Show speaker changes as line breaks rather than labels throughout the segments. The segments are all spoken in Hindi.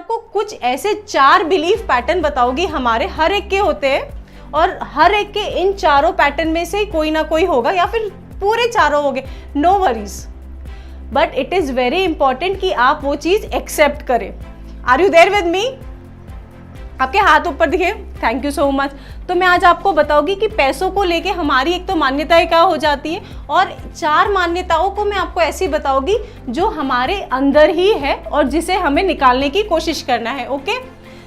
आपको कुछ ऐसे 4 बिलीफ पैटर्न बताऊंगी, हमारे हर एक के होते हैं और हर एक के इन चारों पैटर्न में से कोई ना कोई होगा या फिर पूरे चारों होंगे, no worries, but it is very important कि आप वो चीज एक्सेप्ट करें। Are you there with me? आपके हाथ ऊपर दिखे, थैंक यू सो मच। तो मैं आज आपको बताऊंगी कि पैसों को लेके हमारी एक तो मान्यताएं क्या हो जाती है, और 4 मान्यताओं को मैं आपको ऐसी बताऊंगी जो हमारे अंदर ही है और जिसे हमें निकालने की कोशिश करना है। ओके,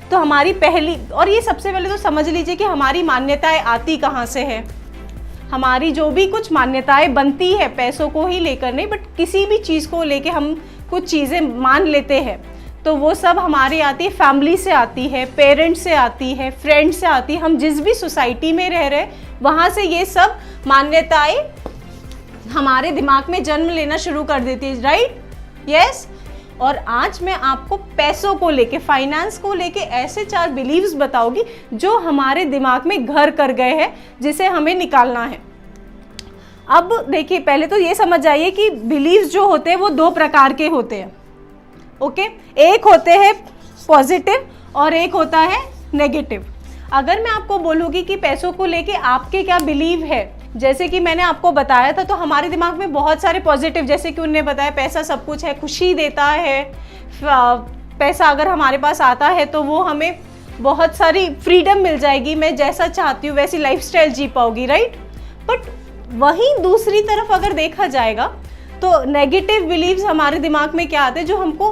तो हमारी पहली, और ये सबसे पहले तो समझ लीजिए कि हमारी मान्यताएं आती कहाँ से है। हमारी जो भी कुछ मान्यताएं बनती है पैसों को ही लेकर नहीं, बट किसी भी चीज़ को लेके हम कुछ चीज़ें मान लेते हैं, तो वो सब हमारी आती है, फैमिली से आती है, पेरेंट्स से आती है, फ्रेंड्स से आती है, हम जिस भी सोसाइटी में रह रहे हैं वहाँ से ये सब मान्यताएं हमारे दिमाग में जन्म लेना शुरू कर देती है, राइट? यस। और आज मैं आपको पैसों को लेके, फाइनेंस को लेके ऐसे 4 बिलीव्स बताऊंगी जो हमारे दिमाग में घर कर गए हैं, जिसे हमें निकालना है। अब देखिए, पहले तो ये समझ जाइए कि बिलीव्स जो होते हैं वो 2 प्रकार के होते हैं। ओके, एक होते हैं पॉजिटिव और एक होता है नेगेटिव। अगर मैं आपको बोलूँगी कि पैसों को लेके आपके क्या बिलीव है, जैसे कि मैंने आपको बताया था, तो हमारे दिमाग में बहुत सारे पॉजिटिव, जैसे कि उन्होंने बताया पैसा सब कुछ है, खुशी देता है, पैसा अगर हमारे पास आता है तो वो हमें बहुत सारी फ्रीडम मिल जाएगी, मैं जैसा चाहती हूँ वैसी लाइफस्टाइल जी पाऊंगी, राइट? बट वहीं दूसरी तरफ अगर देखा जाएगा तो नेगेटिव बिलीव्स हमारे दिमाग में क्या आते हैं, जो हमको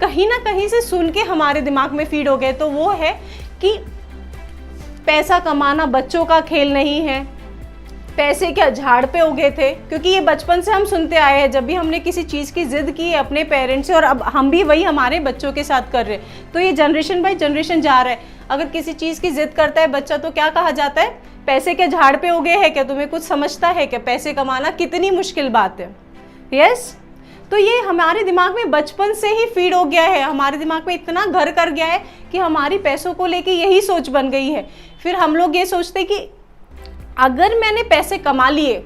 कहीं ना कहीं से सुन के हमारे दिमाग में फीड हो गए। तो वो है कि पैसा कमाना बच्चों का खेल नहीं है, पैसे क्या झाड़ पे उगे थे, क्योंकि ये बचपन से हम सुनते आए हैं। जब भी हमने किसी चीज़ की जिद की है अपने पेरेंट्स से, और अब हम भी वही हमारे बच्चों के साथ कर रहे हैं, तो ये जनरेशन बाय जनरेशन जा रहा है। अगर किसी चीज़ की जिद करता है बच्चा तो क्या कहा जाता है, पैसे क्या झाड़ पे उगे है क्या, तुम्हें कुछ समझता है क्या, पैसे कमाना कितनी मुश्किल बात है। यस, तो ये हमारे दिमाग में बचपन से ही फीड हो गया है, हमारे दिमाग में इतना घर कर गया है कि हमारी पैसों को लेके यही सोच बन गई है। फिर हम लोग ये सोचते कि अगर मैंने पैसे कमा लिए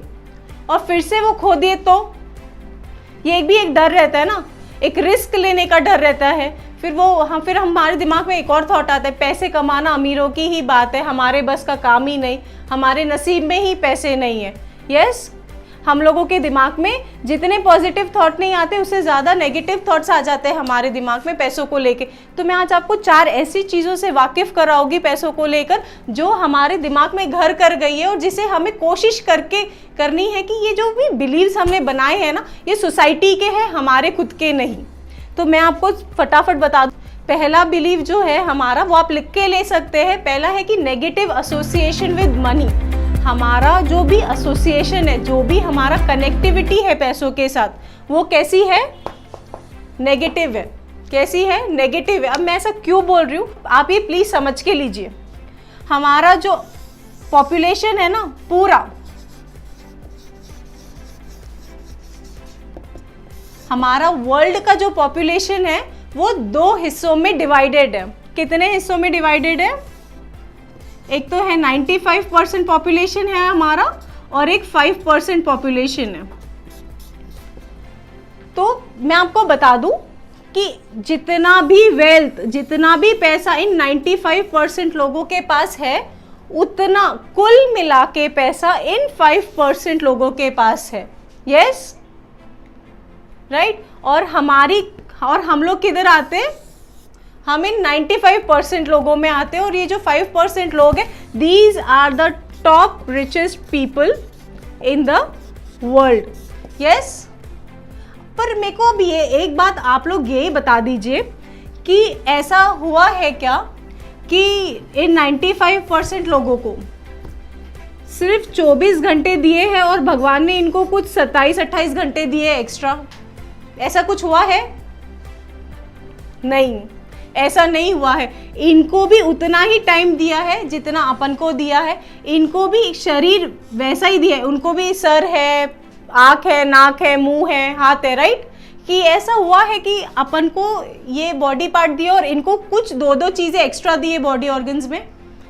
और फिर से वो खो दिए तो, ये भी एक डर रहता है ना, एक रिस्क लेने का डर रहता है। फिर हमारे दिमाग में एक और थॉट आता है, पैसे कमाना अमीरों की ही बात है, हमारे बस का काम ही नहीं, हमारे नसीब में ही पैसे नहीं है। यस, हम लोगों के दिमाग में जितने पॉजिटिव थॉट नहीं आते, उससे ज़्यादा नेगेटिव थॉट्स आ जाते हैं हमारे दिमाग में पैसों को लेके। तो मैं आज आपको 4 ऐसी चीज़ों से वाकिफ़ कराऊंगी पैसों को लेकर, जो हमारे दिमाग में घर कर गई है और जिसे हमें कोशिश करके करनी है कि ये जो भी बिलीव्स हमने बनाए हैं ना, ये सोसाइटी के हैं, हमारे खुद के नहीं। तो मैं आपको फटाफट बता दूँ। पहला बिलीव जो है हमारा, वो आप लिख के ले सकते हैं। पहला है कि नेगेटिव एसोसिएशन विद मनी। हमारा जो भी एसोसिएशन है, जो भी हमारा कनेक्टिविटी है पैसों के साथ, वो कैसी है, नेगेटिव है। कैसी है, नेगेटिव है। अब मैं ऐसा क्यों बोल रही हूँ, आप ये प्लीज समझ के लीजिए। हमारा जो पॉपुलेशन है ना, पूरा हमारा वर्ल्ड का जो पॉपुलेशन है वो 2 हिस्सों में डिवाइडेड है। कितने हिस्सों में डिवाइडेड है? एक तो है 95% पॉपुलेशन है हमारा, और एक 5% पॉपुलेशन है। तो मैं आपको बता दूं कि जितना भी वेल्थ, जितना भी पैसा इन 95% लोगों के पास है, उतना कुल मिला के पैसा इन 5% लोगों के पास है। Yes, right. और हम लोग किधर आते हैं, हम इन 95% लोगों में आते हैं। और ये जो 5% लोग हैं, these are the top richest people in the world. Yes, पर मेरे को अब ये एक बात आप लोग यही बता दीजिए कि ऐसा हुआ है क्या कि इन 95% लोगों को सिर्फ 24 घंटे दिए हैं और भगवान ने इनको कुछ 27-28 घंटे दिए एक्स्ट्रा? ऐसा कुछ हुआ है? नहीं, ऐसा नहीं हुआ है। इनको भी उतना ही टाइम दिया है जितना अपन को दिया है। इनको भी शरीर वैसा ही दिया है, उनको भी सर है, आँख है, नाक है, मुंह है, हाथ है, राइट? कि ऐसा हुआ है कि अपन को ये बॉडी पार्ट दिया और इनको कुछ 2-2 चीज़ें एक्स्ट्रा दिए बॉडी ऑर्गन्स में?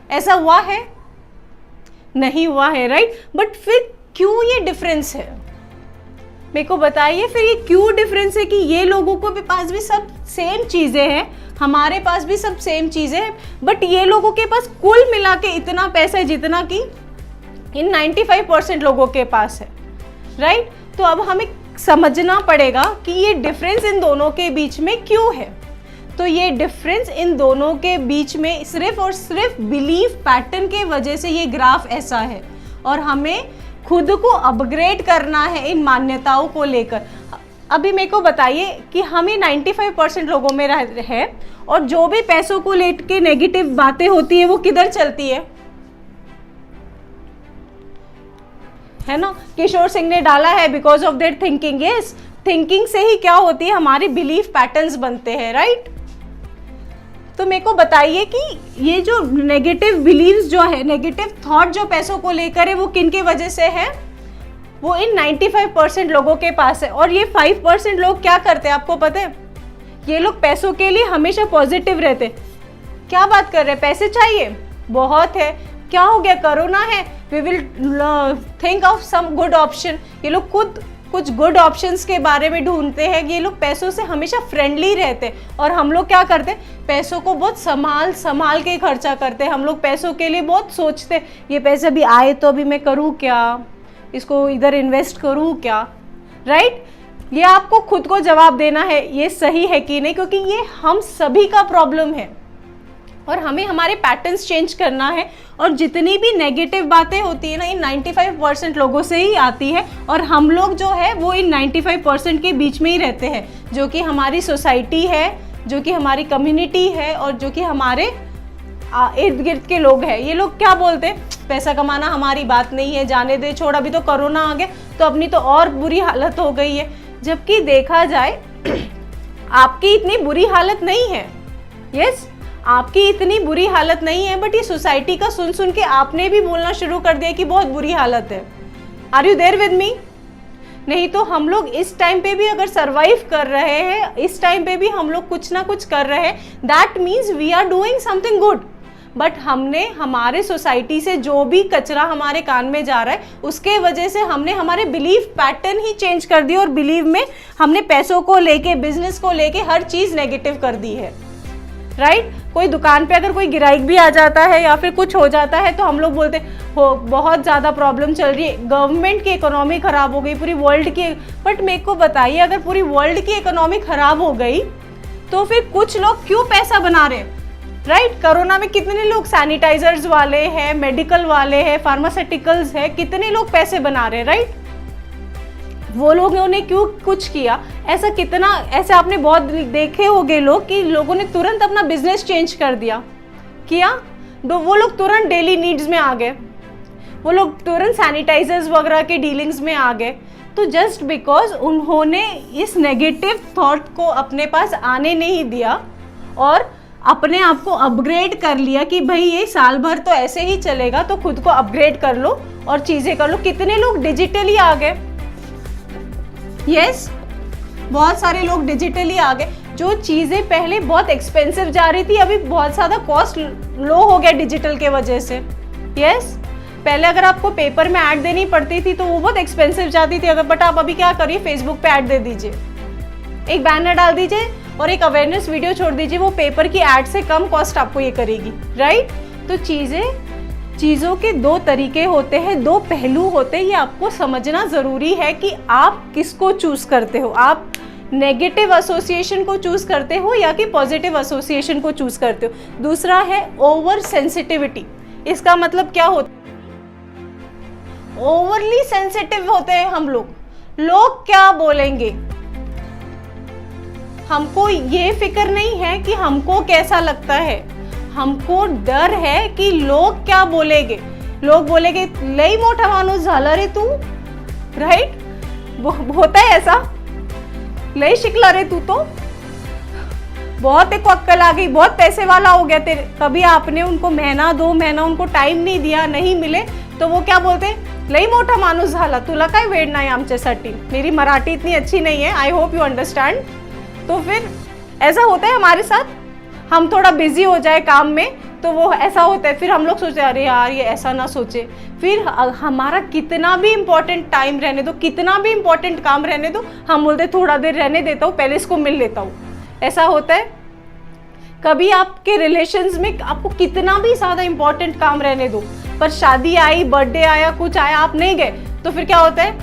ऐसा हुआ है? नहीं हुआ है, राइट? बट फिर क्यों ये डिफरेंस है, मेरे को बताइए। फिर ये क्यों डिफरेंस है कि ये लोगों को भी पास भी सब सेम चीज़ें हैं, हमारे पास भी सब सेम चीज़ें हैं, बट ये लोगों के पास कुल मिला के इतना पैसा है जितना कि इन 95% लोगों के पास है, राइट। तो अब हमें समझना पड़ेगा कि ये डिफरेंस इन दोनों के बीच में क्यों है। तो ये डिफरेंस इन दोनों के बीच में सिर्फ और सिर्फ बिलीफ पैटर्न के वजह से ये ग्राफ ऐसा है, और हमें खुद को अपग्रेड करना है इन मान्यताओं को लेकर। अभी मेरे को बताइए कि हम ये 95% लोगों में है, और जो भी पैसों को लेकर नेगेटिव बातें होती है वो किधर चलती है ना। किशोर सिंह ने डाला है because of their thinking. Yes, thinking से ही क्या होती है, हमारी बिलीफ पैटर्न्स बनते हैं, राइट। तो मेरे को बताइए कि ये जो नेगेटिव बिलीव्स जो है, नेगेटिव थॉट जो पैसों को लेकर है, वो किन के वजह से है, वो इन 95% लोगों के पास है। और ये 5% लोग क्या करते हैं आपको पता है, ये लोग पैसों के लिए हमेशा पॉजिटिव रहते। क्या बात कर रहे हैं, पैसे चाहिए, बहुत है, क्या हो गया, कोरोना है, we will think of some good option. ये लोग खुद कुछ गुड ऑप्शंस के बारे में ढूंढते हैं। ये लोग पैसों से हमेशा फ्रेंडली रहते, और हम लोग क्या करते हैं, पैसों को बहुत संभाल के खर्चा करते हैं। हम लोग पैसों के लिए बहुत सोचते, ये पैसे अभी आए तो अभी मैं करूँ क्या, इसको इधर इन्वेस्ट करूँ क्या, राइट। ये आपको खुद को जवाब देना है ये सही है कि नहीं, क्योंकि ये हम सभी का प्रॉब्लम है, और हमें हमारे पैटर्न्स चेंज करना है। और जितनी भी नेगेटिव बातें होती है ना, इन 95% लोगों से ही आती है, और हम लोग जो है वो इन 95% के बीच में ही रहते हैं, जो कि हमारी सोसाइटी है, जो कि हमारी कम्युनिटी है, और जो कि हमारे इर्द गिर्द के लोग हैं। ये लोग क्या बोलते हैं, पैसा कमाना हमारी बात नहीं है, जाने दे, छोड़, अभी तो कोरोना आ गया तो अपनी तो और बुरी हालत हो गई है। जबकि देखा जाए आपकी इतनी बुरी हालत नहीं है। यस, आपकी इतनी बुरी हालत नहीं है, बट ये सोसाइटी का सुन सुन के आपने भी बोलना शुरू कर दिया कि बहुत बुरी हालत है। Are you there with me? नहीं तो हम लोग इस टाइम पे भी अगर सरवाइव कर रहे हैं, इस टाइम पे भी हम लोग कुछ ना कुछ कर रहे हैं, that means we are doing something good. But हमने हमारे सोसाइटी से जो भी कचरा हमारे कान में जा रहा है, उसके वजह से हमने हमारे बिलीफ पैटर्न ही चेंज कर दिए, और बिलीव में हमने पैसों को लेके, बिजनेस को लेके हर चीज़ नेगेटिव कर दी है, राइट। कोई दुकान पे अगर कोई गिराइक भी आ जाता है या फिर कुछ हो जाता है तो हम लोग बोलते हो बहुत ज़्यादा प्रॉब्लम चल रही है, गवर्नमेंट की इकोनॉमी ख़राब हो गई, पूरी वर्ल्ड की। बट मेरे को बताइए, अगर पूरी वर्ल्ड की इकोनॉमी ख़राब हो गई तो फिर कुछ लोग क्यों पैसा बना रहे, राइट। कोरोना में कितने लोग सैनिटाइजर्स वाले हैं, मेडिकल वाले हैं, फार्मास्यूटिकल्स है, कितने लोग पैसे बना रहे हैं, राइट। वो लोगों ने क्यों कुछ किया, ऐसा कितना, ऐसे आपने बहुत देखे होंगे लोग कि लोगों ने तुरंत अपना बिजनेस चेंज कर दिया, किया, वो लोग तुरंत डेली नीड्स में आ गए, वो लोग तुरंत सैनिटाइजर्स वगैरह के डीलिंग्स में आ गए। तो जस्ट बिकॉज उन्होंने इस नेगेटिव थॉट को अपने पास आने नहीं दिया, और अपने आप को अपग्रेड कर लिया कि भाई ये साल भर तो ऐसे ही चलेगा, तो खुद को अपग्रेड कर लो और चीज़ें कर लो। कितने लोग डिजिटली आ गए, यस, बहुत सारे लोग डिजिटली आ गए। जो चीज़ें पहले बहुत एक्सपेंसिव जा रही थी, अभी बहुत ज़्यादा कॉस्ट लो हो गया डिजिटल के वजह से। यस, पहले अगर आपको पेपर में ऐड देनी पड़ती थी तो वो बहुत एक्सपेंसिव जाती थी, अगर, बट आप अभी क्या करिए, फेसबुक पे ऐड दे दीजिए, एक बैनर डाल दीजिए और एक अवेयरनेस वीडियो छोड़ दीजिए, वो पेपर की ऐड से कम कॉस्ट आपको ये करेगी, राइट। तो चीज़ों के दो तरीके होते हैं, दो पहलू होते हैं, ये आपको समझना ज़रूरी है कि आप किसको चूज़ करते हो, आप नेगेटिव एसोसिएशन को चूज़ करते हो या कि पॉजिटिव एसोसिएशन को चूज़ करते हो। दूसरा है ओवर सेंसिटिविटी। इसका मतलब क्या होता है, ओवरली सेंसिटिव होते हैं हम लोग क्या बोलेंगे, हमको ये फिक्र नहीं है कि हमको कैसा लगता है, हमको डर है कि लोग क्या बोलेंगे। लोग बोलेंगे लई मोठा माणूस झाला रे तू, राइट, होता है ऐसा, लई शिकला रे तू, तो बहुत एक अक्कल आ गई, बहुत पैसे वाला हो गया तेरे। कभी आपने उनको महीना 2 महीना उनको टाइम नहीं दिया, नहीं मिले, तो वो क्या बोलते, लई मोठा माणूस झाला, तुला काय वेळ नाही आमच्यासाठी। मेरी मराठी इतनी अच्छी नहीं है, आई होप यू अंडरस्टैंड। तो फिर ऐसा होता है हमारे साथ, हम थोड़ा बिजी हो जाए काम में तो वो ऐसा होता है, फिर हम लोग सोचते हैं अरे यार ये ऐसा ना सोचे, फिर हमारा कितना भी इम्पोर्टेंट टाइम रहने दो, कितना भी इम्पोर्टेंट काम रहने दो, हम बोलते थोड़ा देर रहने देता हूँ, पहले इसको मिल लेता हूँ। ऐसा होता है। कभी आपके रिलेशंस में आपको कितना भी ज़्यादा इंपॉर्टेंट काम रहने दो, पर शादी आई, बर्थडे आया, कुछ आया, आप नहीं गए तो फिर क्या होता है,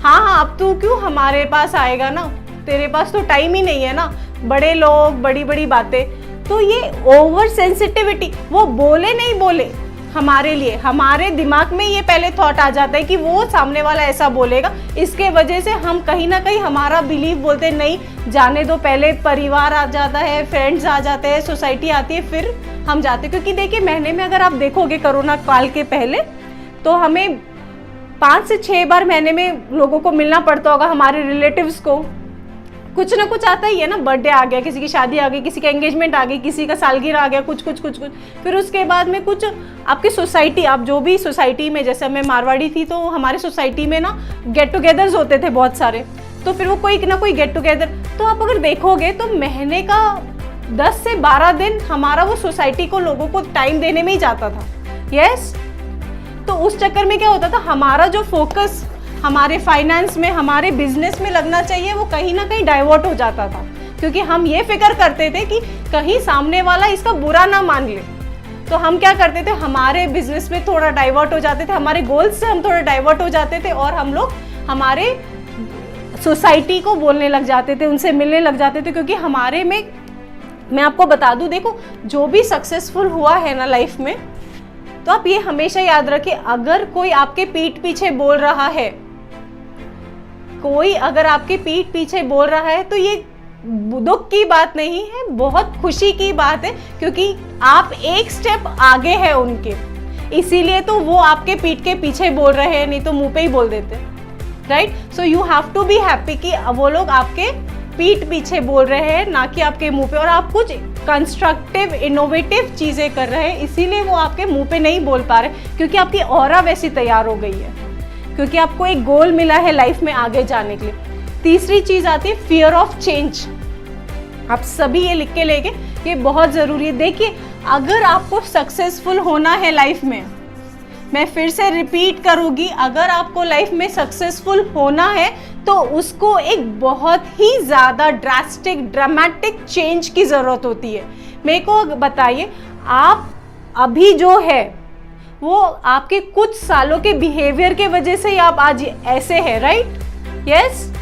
हाँ अब तू क्यों हमारे पास आएगा ना, तेरे पास तो टाइम ही नहीं है ना, बड़े लोग, बड़ी बड़ी बातें। तो ये ओवर सेंसिटिविटी, वो बोले नहीं बोले, हमारे लिए हमारे दिमाग में ये पहले थॉट आ जाता है कि वो सामने वाला ऐसा बोलेगा, इसके वजह से हम कहीं ना कहीं हमारा बिलीव बोलते हैं नहीं जाने दो, पहले परिवार आ जाता है, फ्रेंड्स आ जाते हैं, सोसाइटी आती है, फिर हम जाते हैं। क्योंकि देखिए महीने में अगर आप देखोगे कोरोना काल के पहले तो हमें 5 से 6 बार महीने में लोगों को मिलना पड़ता होगा, हमारे रिलेटिव्स को, कुछ ना कुछ आता ही है ना, बर्थडे आ गया, किसी की शादी आ गई, किसी का एंगेजमेंट आ गई, किसी का सालगिरह आ गया, कुछ कुछ कुछ कुछ। फिर उसके बाद में कुछ आपकी सोसाइटी, आप जो भी सोसाइटी में, जैसे मैं मारवाड़ी थी तो हमारे सोसाइटी में ना गेट टुगेदर्स होते थे बहुत सारे, तो फिर वो कोई ना कोई गेट टुगेदर, तो आप अगर देखोगे तो महीने का 10 से 12 दिन हमारा वो सोसाइटी को, लोगों को टाइम देने में ही जाता था। यस, तो उस चक्कर में क्या होता था, हमारा जो फोकस हमारे फाइनेंस में, हमारे बिजनेस में लगना चाहिए, वो कहीं ना कहीं डाइवर्ट हो जाता था, क्योंकि हम ये फिक्र करते थे कि कहीं सामने वाला इसका बुरा ना मान ले। तो हम क्या करते थे, हमारे बिजनेस में थोड़ा डाइवर्ट हो जाते थे, हमारे गोल्स से हम थोड़ा डाइवर्ट हो जाते थे, और हम लोग हमारे सोसाइटी को बोलने लग जाते थे, उनसे मिलने लग जाते थे। क्योंकि हमारे में, मैं आपको बता दूं, देखो जो भी सक्सेसफुल हुआ है ना लाइफ में, तो आप ये हमेशा याद रखिए, अगर कोई आपके पीठ पीछे बोल रहा है, कोई अगर आपके पीठ पीछे बोल रहा है, तो ये दुख की बात नहीं है, बहुत खुशी की बात है, क्योंकि आप एक स्टेप आगे हैं उनके, इसीलिए तो वो आपके पीठ के पीछे बोल रहे हैं, नहीं तो मुंह पे ही बोल देते, right. So you have to be happy कि वो लोग आपके पीठ पीछे बोल रहे हैं, ना कि आपके मुंह पे, और आप कुछ कंस्ट्रक्टिव, इनोवेटिव चीजें कर रहे हैं, इसीलिए वो आपके मुंह पे नहीं बोल पा रहे, क्योंकि आपकी ऑरा वैसी तैयार हो गई है, क्योंकि आपको एक गोल मिला है लाइफ में आगे जाने के लिए। तीसरी चीज आती है फियर ऑफ चेंज। आप सभी ये लिख के लेंगे, ये बहुत जरूरी है। देखिए अगर आपको सक्सेसफुल होना है लाइफ में, मैं फिर से रिपीट करूंगी, अगर आपको लाइफ में सक्सेसफुल होना है तो उसको एक बहुत ही ज्यादा ड्रास्टिक, ड्रामेटिक चेंज की जरूरत होती है। मेरे को बताइए, आप अभी जो है वो आपके कुछ सालों के बिहेवियर के वजह से ही आप आज ऐसे हैं, राइट? यस।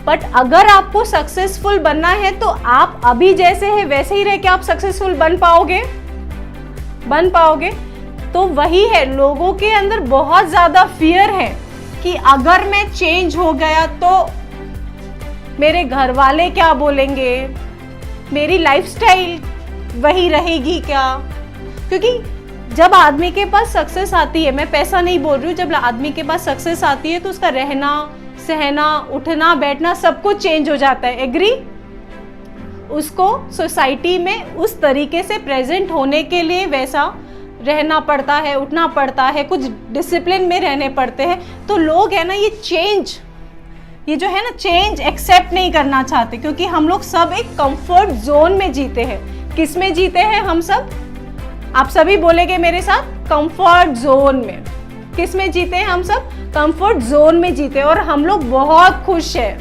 बट अगर आपको सक्सेसफुल बनना है तो आप अभी जैसे हैं वैसे ही रह के आप सक्सेसफुल बन पाओगे। तो वही है, लोगों के अंदर बहुत ज्यादा फियर है कि अगर मैं चेंज हो गया तो मेरे घर वाले क्या बोलेंगे, मेरी लाइफस्टाइल वही रहेगी क्या। क्योंकि जब आदमी के पास सक्सेस आती है, मैं पैसा नहीं बोल रही हूँ, जब आदमी के पास सक्सेस आती है तो उसका रहना सहना, उठना बैठना सब कुछ चेंज हो जाता है। एग्री? उसको सोसाइटी में उस तरीके से प्रेजेंट होने के लिए वैसा रहना पड़ता है, उठना पड़ता है, कुछ डिसिप्लिन में रहने पड़ते हैं। तो लोग है ना ये जो है ना चेंज एक्सेप्ट नहीं करना चाहते, क्योंकि हम लोग सब एक कंफर्ट जोन में जीते हैं। किस में जीते हैं हम सब? आप सभी बोलेंगे मेरे साथ, कंफर्ट जोन में। किस में जीते हैं हम सब? कंफर्ट जोन में जीते हैं, और हम लोग बहुत खुश हैं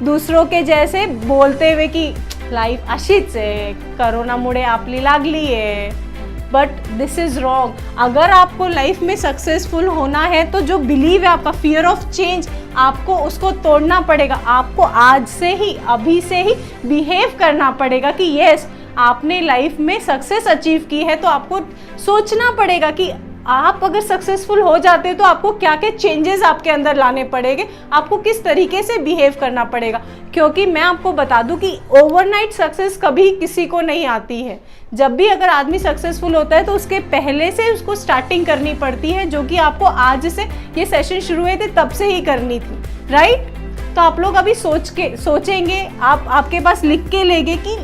दूसरों के जैसे बोलते हुए कि लाइफ अशीच आहे, कोरोनामुळे आपली लागली आहे। But this is wrong. अगर आपको लाइफ में सक्सेसफुल होना है तो जो बिलीव है आपका, फियर ऑफ चेंज, आपको उसको तोड़ना पड़ेगा। आपको आज से ही, अभी से ही बिहेव करना पड़ेगा कि यस, आपने लाइफ में सक्सेस अचीव की है, तो आपको सोचना पड़ेगा कि आप अगर सक्सेसफुल हो जाते हो तो आपको क्या क्या चेंजेस आपके अंदर लाने पड़ेंगे, आपको किस तरीके से बिहेव करना पड़ेगा। क्योंकि मैं आपको बता दूं कि ओवरनाइट सक्सेस कभी किसी को नहीं आती है। जब भी अगर आदमी सक्सेसफुल होता है तो उसके पहले से उसको स्टार्टिंग करनी पड़ती है, जो कि आपको आज से ये सेशन शुरू हुए थे तब से ही करनी थी, राइट? तो आप लोग अभी सोचेंगे, आपके पास लिख के लेंगे कि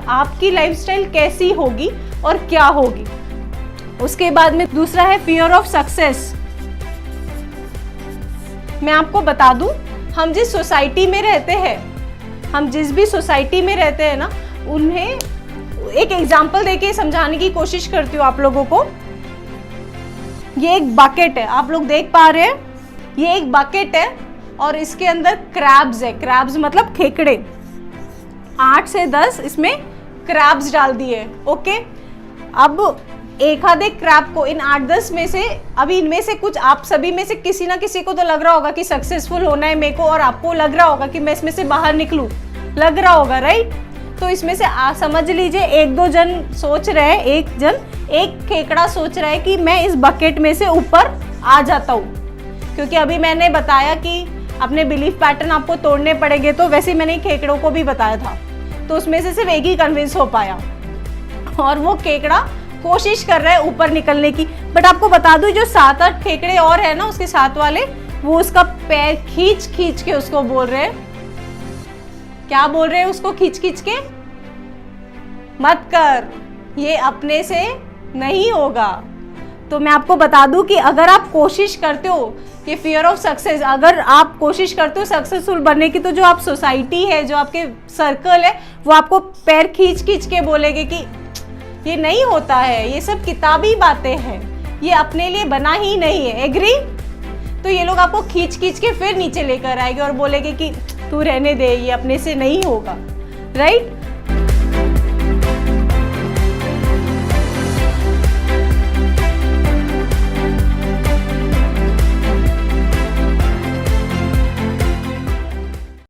आपकी लाइफस्टाइल कैसी होगी और क्या होगी। उसके बाद में दूसरा है फियर ऑफ सक्सेस। मैं आपको बता दूं, हम जिस सोसाइटी में रहते हैं, हम जिस भी सोसाइटी में रहते हैं ना, उन्हें एक एग्जांपल देके समझाने की कोशिश करती हूँ आप लोगों को। ये एक बकेट है, आप लोग देख पा रहे हैं, ये एक बकेट है और इसके अंदर क्रैब्स है। क्रैब्स मतलब खेकड़े, 8 से 10 इसमें क्रैब्स डाल दिए। ओके, अब एक आधे क्रैब को इन 8-10 में से, अभी इनमें से कुछ आप सभी में से किसी ना किसी को तो लग रहा होगा कि सक्सेसफुल होना है मेरे को, और आपको लग रहा होगा कि मैं इसमें से बाहर निकलूं, लग रहा होगा राइट। तो इसमें से समझ लीजिए 1-2 जन सोच रहे हैं, एक केकड़ा सोच रहा है कि मैं इस बकेट में से ऊपर आ जाता हूँ, क्योंकि अभी मैंने बताया कि अपने बिलीफ पैटर्न आपको तोड़ने पड़ेंगे, तो वैसे ही मैंने केकड़ों को भी बताया था, तो उसमें से सिर्फ एक ही कन्विंस हो पाया और वो केकड़ा कोशिश कर रहा है ऊपर निकलने की। बट आपको बता दूं जो 7-8 केकड़े और है ना उसके साथ वाले, वो उसका पैर खींच खींच के उसको बोल रहे हैं, क्या बोल रहे हैं उसको खींच खींच के, मत कर, ये अपने से नहीं होगा। तो मैं आपको बता दूं कि अगर आप कोशिश करते हो, ये फियर ऑफ सक्सेस, अगर आप कोशिश करते हो सक्सेसफुल बनने की, तो जो आप सोसाइटी है, जो आपके सर्कल है, वो आपको पैर खींच खींच के बोलेंगे कि ये नहीं होता है, ये सब किताबी बातें हैं, ये अपने लिए बना ही नहीं है। एग्री? तो ये लोग आपको खींच खींच के फिर नीचे लेकर आएंगे और बोलेंगे कि तू रहने दे, ये अपने से नहीं होगा, राइट?